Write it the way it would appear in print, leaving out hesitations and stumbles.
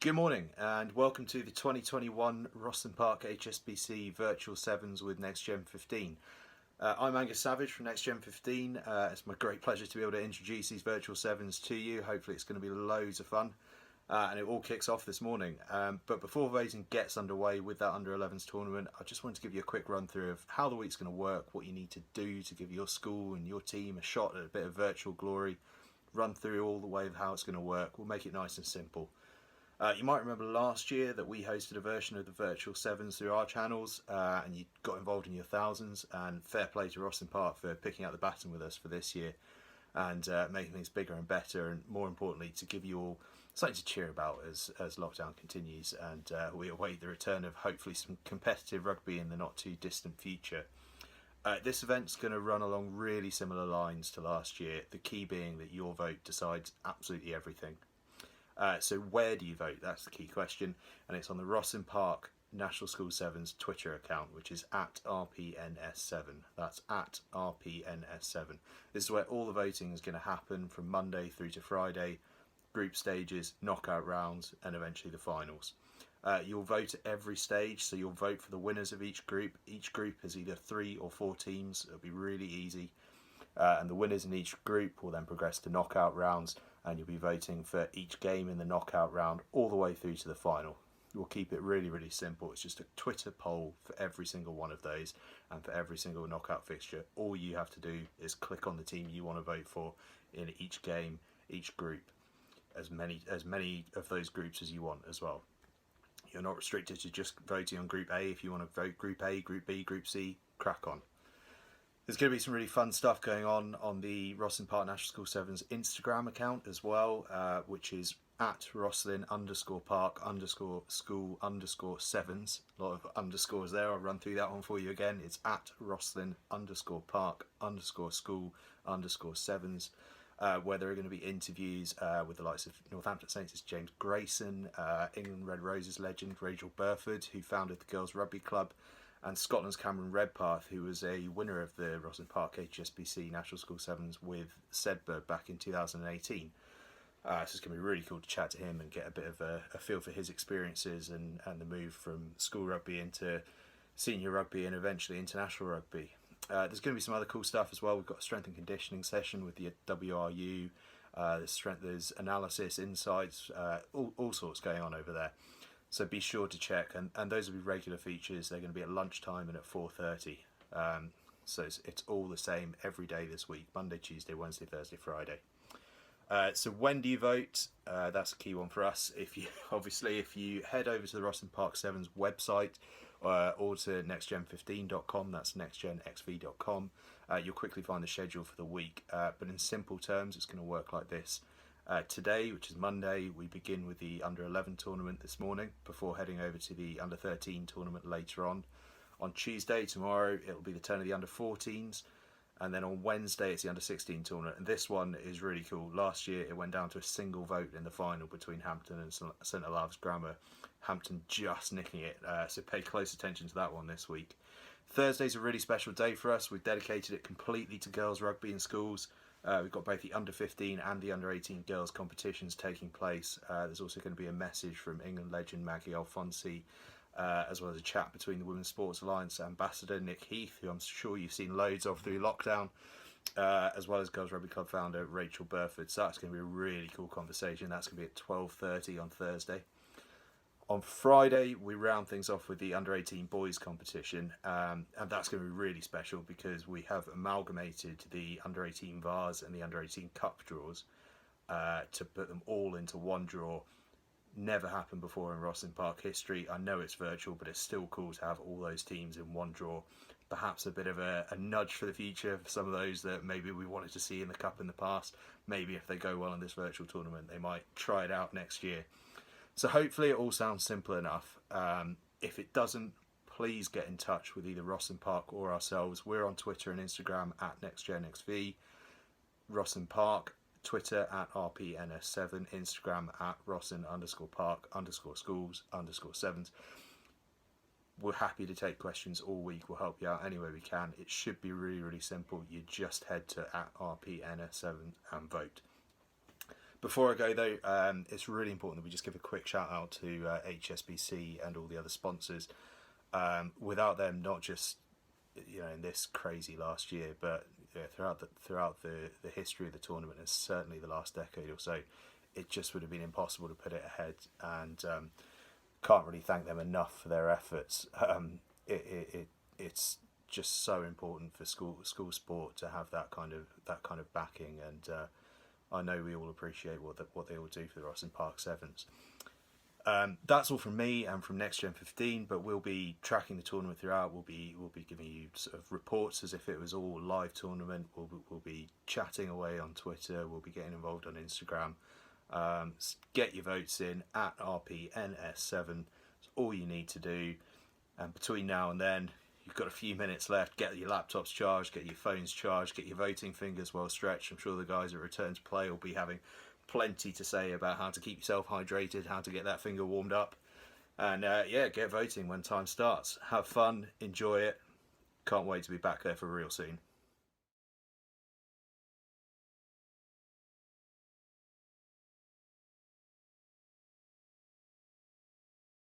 Good morning and welcome to the 2021 Rosslyn Park HSBC Virtual Sevens with NextGen15. I'm Angus Savage from NextGen15. It's my great pleasure to be able to introduce these Virtual Sevens to you. Hopefully it's going to be loads of fun and it all kicks off this morning. But before voting gets underway with that Under 11s tournament, I just wanted to give you a quick run through of how the week's going to work, what you need to do to give your school and your team a shot at a bit of virtual glory, run through all the way of how it's going to work. We'll make it nice and simple. You might remember last year that we hosted a version of the Virtual Sevens through our channels and you got involved in your thousands, and fair play to Rosslyn Park for picking up the baton with us for this year and making things bigger and better, and more importantly to give you all something to cheer about as lockdown continues and we await the return of hopefully some competitive rugby in the not too distant future. This event's going to run along really similar lines to last year, the key being that your vote decides absolutely everything. So where do you vote? That's the key question, and it's on the Rosslyn Park National School Sevens Twitter account, which is at RPNS7. That's at RPNS7. This is where all the voting is going to happen from Monday through to Friday, group stages, knockout rounds, and eventually the finals. You'll vote at every stage, so you'll vote for the winners of each group. Each group is either 3 or 4 teams. It'll be really easy. And the winners in each group will then progress to knockout rounds, and you'll be voting for each game in the knockout round all the way through to the final. We'll keep it really, really simple. It's just a Twitter poll for every single one of those and for every single knockout fixture. All you have to do is click on the team you want to vote for in each game, each group, as many of those groups as you want as well. You're not restricted to just voting on Group A. If you want to vote Group A, Group B, Group C, crack on. There's going to be some really fun stuff going on the Rosslyn Park National School Sevens Instagram account as well, which is at Rosslyn_Park_School_Sevens. A lot of underscores there. I'll run through that one for you again. It's at Rosslyn_Park_School_Sevens, where there are going to be interviews with the likes of Northampton Saints' James Grayson, England Red Roses legend Rachel Burford, who founded the Girls Rugby Club, and Scotland's Cameron Redpath, who was a winner of the Rosslyn Park HSBC National School Sevens with Sedberg back in 2018. So it's going to be really cool to chat to him and get a bit of a feel for his experiences and the move from school rugby into senior rugby and eventually international rugby. There's going to be some other cool stuff as well. We've got a strength and conditioning session with the WRU. There's analysis, insights, all sorts going on over there. So be sure to check, and those will be regular features. They're going to be at lunchtime and at 4:30. So it's all the same every day this week: Monday, Tuesday, Wednesday, Thursday, Friday. So when do you vote? That's a key one for us. If you head over to the Rosslyn Park Sevens website or to nextgen15.com, that's nextgenxv.com, you'll quickly find the schedule for the week. But in simple terms, it's going to work like this. Today, which is Monday, we begin with the Under 11 tournament this morning before heading over to the Under 13 tournament later on. On Tuesday, tomorrow, it'll be the turn of the Under 14s, and then on Wednesday it's the Under 16 tournament, and this one is really cool. Last year it went down to a single vote in the final between Hampton and St Olave's Grammar. Hampton just nicking it, so pay close attention to that one this week. Thursday's a really special day for us. We've dedicated it completely to girls rugby in schools. We've got both the Under 15 and the Under 18 girls competitions taking place. There's also going to be a message from England legend Maggie Alfonsi, as well as a chat between the Women's Sports Alliance ambassador Nick Heath, who I'm sure you've seen loads of through lockdown, as well as Girls Rugby Club founder Rachel Burford. So that's going to be a really cool conversation. That's going to be at 12:30 on Thursday. On Friday, we round things off with the Under 18 boys competition, and that's going to be really special because we have amalgamated the Under 18 Vars and the Under 18 Cup draws to put them all into one draw. Never happened before in Rosslyn Park history. I know it's virtual, but it's still cool to have all those teams in one draw. Perhaps a bit of a nudge for the future for some of those that maybe we wanted to see in the Cup in the past. Maybe if they go well in this virtual tournament, they might try it out next year. So hopefully it all sounds simple enough. If it doesn't, please get in touch with either Rosslyn Park or ourselves. We're on Twitter and Instagram at NextGenXV, Rosslyn Park, Twitter at RPNS7, Instagram at Rosslyn_Park_Schools_Sevens. We're happy to take questions all week. We'll help you out any way we can. It should be really, really simple. You just head to at RPNS7 and vote. Before I go though, it's really important that we just give a quick shout out to HSBC and all the other sponsors. Without them, not just in this crazy last year, but throughout the history of the tournament, and certainly the last decade or so, it just would have been impossible to put it ahead. And can't really thank them enough for their efforts. It's just so important for school sport to have that kind of backing, and I know we all appreciate what they all do for the Rosslyn Park Sevens. That's all from me and from NextGen15, but we'll be tracking the tournament throughout. We'll be giving you sort of reports as if it was all live tournament. We'll be chatting away on Twitter. We'll be getting involved on Instagram. Get your votes in at RPNS7. It's all you need to do. And between now and then, you've got a few minutes left. Get your laptops charged, get your phones charged, get your voting fingers well stretched. I'm sure the guys at Return to Play will be having plenty to say about how to keep yourself hydrated, how to get that finger warmed up. And get voting when time starts. Have fun, enjoy it. Can't wait to be back there for real soon.